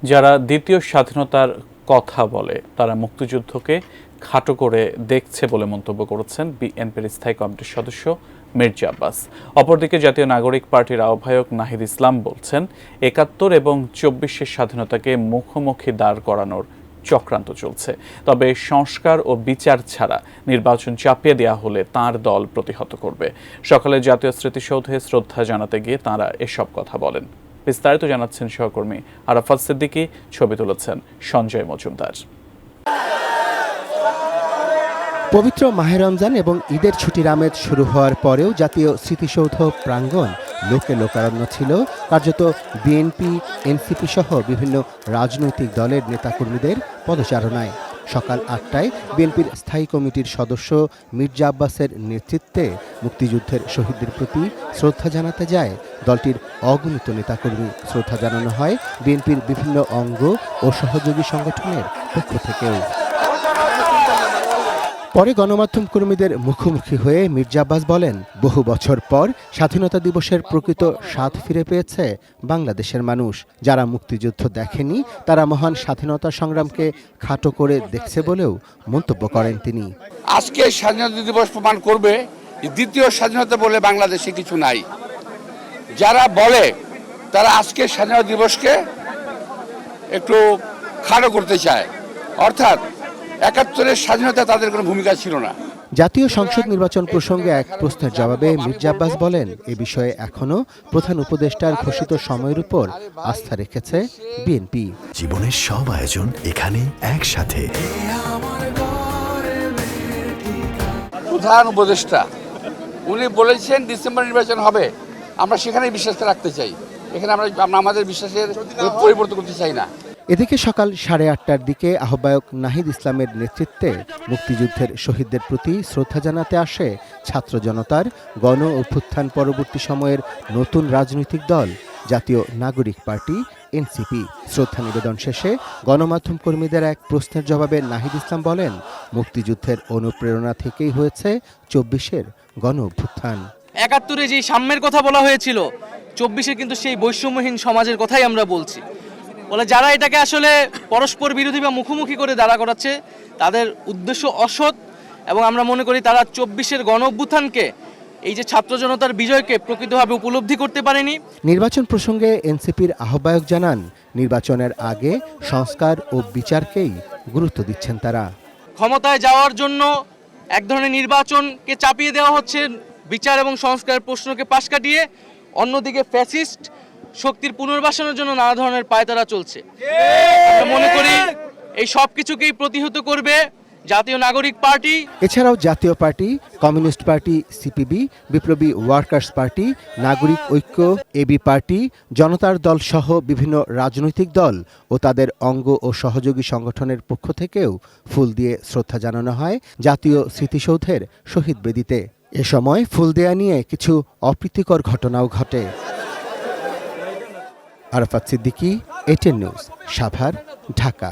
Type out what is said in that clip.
যারা দ্বিতীয় স্বাধীনতার কথা বলে তারা মুক্তিযুদ্ধকে খাটো করে দেখছে বলে মন্তব্য করেছেন বিএনপির স্থায়ী কমিটির সদস্য মির্জা আব্বাস। অপরদিকে জাতীয় নাগরিক পার্টির আহ্বায়ক নাহিদ ইসলাম বলছেন, ৭১ এবং ২৪-এর স্বাধীনতাকে মুখোমুখি দাঁড় করানোর চক্রান্ত চলছে। তবে সংস্কার ও বিচার ছাড়া নির্বাচন চাপিয়ে দেওয়া হলে তাঁর দল প্রতিহত করবে। সকালে জাতীয় স্মৃতিসৌধে শ্রদ্ধা জানাতে গিয়ে তাঁরা এসব কথা বলেন। বিস্তারিত জানাচ্ছেন সহকর্মী আরাফাত সিদ্দিকী, ছবি তুলেছেন সঞ্জয় মজুমদার। পবিত্র মাহে রমজান এবং ঈদের ছুটির আমেজ শুরু হওয়ার পরেও জাতীয় স্মৃতিসৌধ প্রাঙ্গণ লোকে লোকারণ্য ছিল। কার্যত বিএনপি, এনসিপি সহ বিভিন্ন রাজনৈতিক দলের নেতাকর্মীদের পদচারণায়। সকাল ৮টায় বিএনপির স্থায়ী কমিটির সদস্য মির্জা আব্বাসের নেতৃত্বে মুক্তিযুদ্ধের শহীদদের প্রতি শ্রদ্ধা জানাতে যায় দলটির অগণিত নেতাকর্মী। শ্রদ্ধা জানানো হয় বিএনপির বিভিন্ন অঙ্গ ও সহযোগী সংগঠনের পক্ষ থেকেও। পরে গণমাধ্যম কর্মীদের মুখোমুখি হয়ে মির্জা আব্বাস বলেন, বহু বছর পর স্বাধীনতা দিবসের প্রকৃত স্বাদ ফিরে পেয়েছে বাংলাদেশের মানুষ। যারা মুক্তিযুদ্ধ দেখেনি তারা মহান স্বাধীনতা সংগ্রামকে খাটো করে দেখছে বলেও মন্তব্য করেন তিনি। আজকে স্বাধীনতা দিবস প্রমাণ করবে দ্বিতীয় স্বাধীনতা বলে বাংলাদেশে কিছু নাই। যারা বলে তারা আজকে স্বাধীনতা দিবসকে একটু খাটো করতে চায়, অর্থাৎ ৭১-এর স্বাধীনতা তাদের কোনো ভূমিকা ছিল না। জাতীয় সংসদ নির্বাচন প্রসঙ্গে এক প্রশ্নের জবাবে মির্জা আব্বাস বলেন, এ বিষয়ে এখনো প্রধান উপদেষ্টার ঘোষিত সময়ের উপর আস্থা রেখেছে বিএনপি। জীবনের সব আয়োজন এখানে একসাথে। প্রধান উপদেষ্টা উনি বলেছেন ডিসেম্বর নির্বাচন হবে, আমরা সেখানেই বিশ্বাস রাখতে চাই। এখানে আমরা আমাদের বিশ্বাসের পরিবর্তন করতে চাই না। এদিকে সকাল ৮:৩০টার দিকে আহ্বায়ক নাহিদ ইসলামের নেতৃত্বে মুক্তিযুদ্ধের শহীদদের প্রতি শ্রদ্ধা জানাতে আসে ছাত্র জনতার গণ অভ্যুত্থান পরবর্তী সময়ের নতুন রাজনৈতিক দল জাতীয় নাগরিক পার্টি এনসিপি। শ্রদ্ধা নিবেদন শেষে গণমাধ্যম কর্মীদের এক প্রশ্নের জবাবে নাহিদ ইসলাম বলেন, মুক্তিযুদ্ধের অনুপ্রেরণা থেকেই হয়েছে ২৪-এর গণ অভ্যুত্থান। ৭১-এ যে সাম্যের কথা বলা হয়েছিল, ২৪-এ কিন্তু সেই বৈষম্যহীন সমাজের কথাই আমরা বলছি। বলে যারা এটাকে আসলে পরস্পর বিরোধী বা মুখোমুখি করে দাঁড়া করাচ্ছে তাদের উদ্দেশ্য অসৎ, এবং আমরা মনে করি তারা ২৪-এর গণ অভ্যুত্থানকে, এই যে ছাত্র জনতার বিজয়কে প্রকৃতভাবে উপলব্ধি করতে পারেনি। নির্বাচন প্রসঙ্গে এনসিপির আহ্বায়ক জানান, নির্বাচনের আগে সংস্কার ও বিচারকেই গুরুত্ব দিচ্ছেন তারা। ক্ষমতায় যাওয়ার জন্য এক ধরনের নির্বাচনকে চাপিয়ে দেওয়া হচ্ছে, বিচার এবং সংস্কারের প্রশ্নকে পাশ কাটিয়ে। অন্যদিকে ফ্যাসিস্ট শক্তির পুনর্বাসনের জন্য নানা ধরনের পায়তারা চলছে। আমরা মনে করি এই সব কিছুকেই প্রতিহত করবে জাতীয় নাগরিক পার্টি। এছাড়াও জাতীয় পার্টি, কমিউনিস্ট পার্টি সিপিবি, বিপ্লবী ওয়ার্কার্স পার্টি, নাগরিক ঐক্য এবি পার্টি, জনতার দল সহ বিভিন্ন রাজনৈতিক দল ও তাদের অঙ্গ ও সহযোগী সংগঠনের পক্ষ থেকেও ফুল দিয়ে শ্রদ্ধা জানানো হয় জাতীয় স্মৃতিসৌধের শহীদ বেদিতে। এ সময় ফুল দেয়া নিয়ে কিছু অপ্রীতিকর ঘটনাও ঘটে। Arafat Siddiqui, ATN news, Savar, Dhaka.